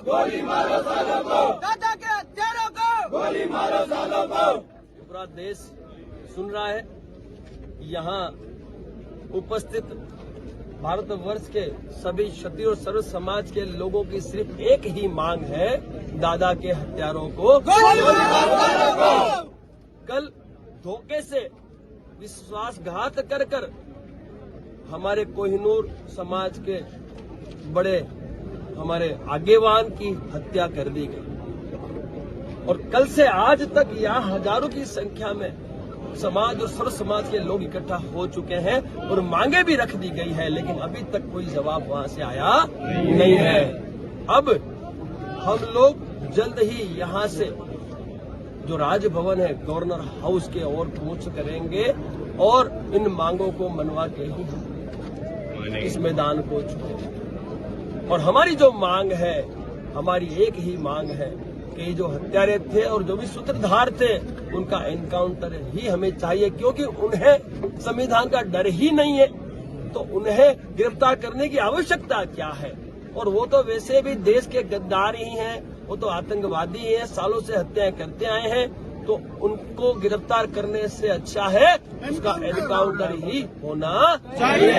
गोली मारो सालों को, दादा के हत्यारों को गोली मारो सालों को। पूरा देश सुन रहा है। यहाँ उपस्थित भारतवर्ष के सभी क्षत्रिय और सर्व समाज के लोगों की सिर्फ एक ही मांग है, दादा के हत्यारों को गोली मारो सालों को। कल धोखे से विश्वासघात कर हमारे कोहिनूर समाज के बड़े हमारे आगेवान की हत्या कर दी गई और कल से आज तक यहाँ हजारों की संख्या में समाज और सर्व समाज के लोग इकट्ठा हो चुके हैं और मांगे भी रख दी गई है, लेकिन अभी तक कोई जवाब वहां से आया नहीं है। अब हम लोग जल्द ही यहां से जो राजभवन है गवर्नर हाउस के ओर कूच करेंगे और इन मांगों को मनवा के ही इस मैदान को छोड़ेंगे। और हमारी जो मांग है, हमारी एक ही मांग है कि जो हत्यारे थे और जो भी सूत्रधार थे उनका एनकाउंटर ही हमें चाहिए, क्योंकि उन्हें संविधान का डर ही नहीं है तो उन्हें गिरफ्तार करने की आवश्यकता क्या है। और वो तो वैसे भी देश के गद्दार ही हैं, वो तो आतंकवादी हैं, सालों से हत्याएं करते आए हैं, तो उनको गिरफ्तार करने से अच्छा है उसका एनकाउंटर ही होना चाहिए।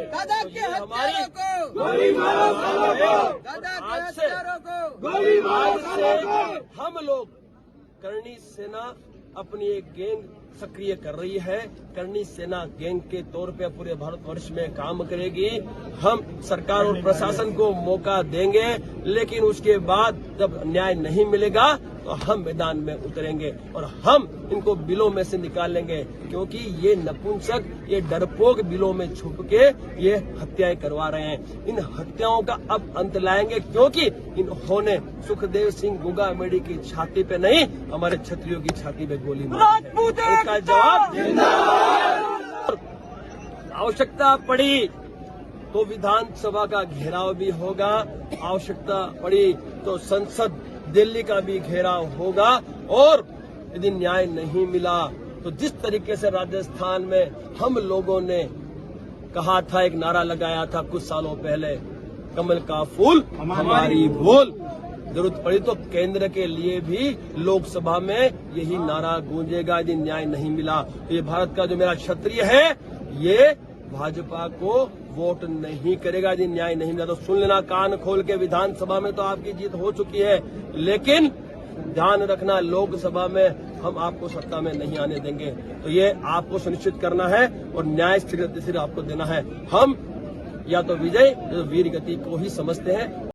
दादा के हत्यारों को गोली मारो सालों को, दादा के आज से हत्यारों को गोली मारो आज सालों से को। हम लोग करणी सेना अपनी एक गैंग सक्रिय कर रही है। करणी सेना गैंग के तौर पे पूरे भारतवर्ष में काम करेगी। हम सरकार और प्रशासन को मौका देंगे, लेकिन उसके बाद जब न्याय नहीं मिलेगा तो हम मैदान में उतरेंगे और हम इनको बिलों में से निकालेंगे, क्योंकि ये नपुंसक, ये डरपोक बिलों में छुप के ये हत्याएं करवा रहे हैं। इन हत्याओं का अब अंत लाएंगे, क्योंकि इन्होंने सुखदेव सिंह गुगामेडी की छाती पे नहीं, हमारे क्षत्रियों की छाती पे गोली मारी है। इसका जवाब आवश्यकता पड़ी तो विधानसभा का घेराव भी होगा, आवश्यकता पड़ी तो संसद दिल्ली का भी घेराव होगा। और यदि न्याय नहीं मिला तो जिस तरीके से राजस्थान में हम लोगों ने कहा था, एक नारा लगाया था कुछ सालों पहले, कमल का फूल हमारी भूल, जरूरत पड़ी तो केंद्र के लिए भी लोकसभा में यही नारा गूंजेगा यदि न्याय नहीं मिला। तो ये भारत का जो मेरा क्षत्रिय है, ये भाजपा को वोट नहीं करेगा यदि न्याय नहीं मिला। तो सुन लेना कान खोल के, विधानसभा में तो आपकी जीत हो चुकी है, लेकिन ध्यान रखना लोकसभा में हम आपको सत्ता में नहीं आने देंगे। तो ये आपको सुनिश्चित करना है और न्याय सिर्फ आपको देना है। हम या तो विजय या तो वीर गति को ही समझते हैं।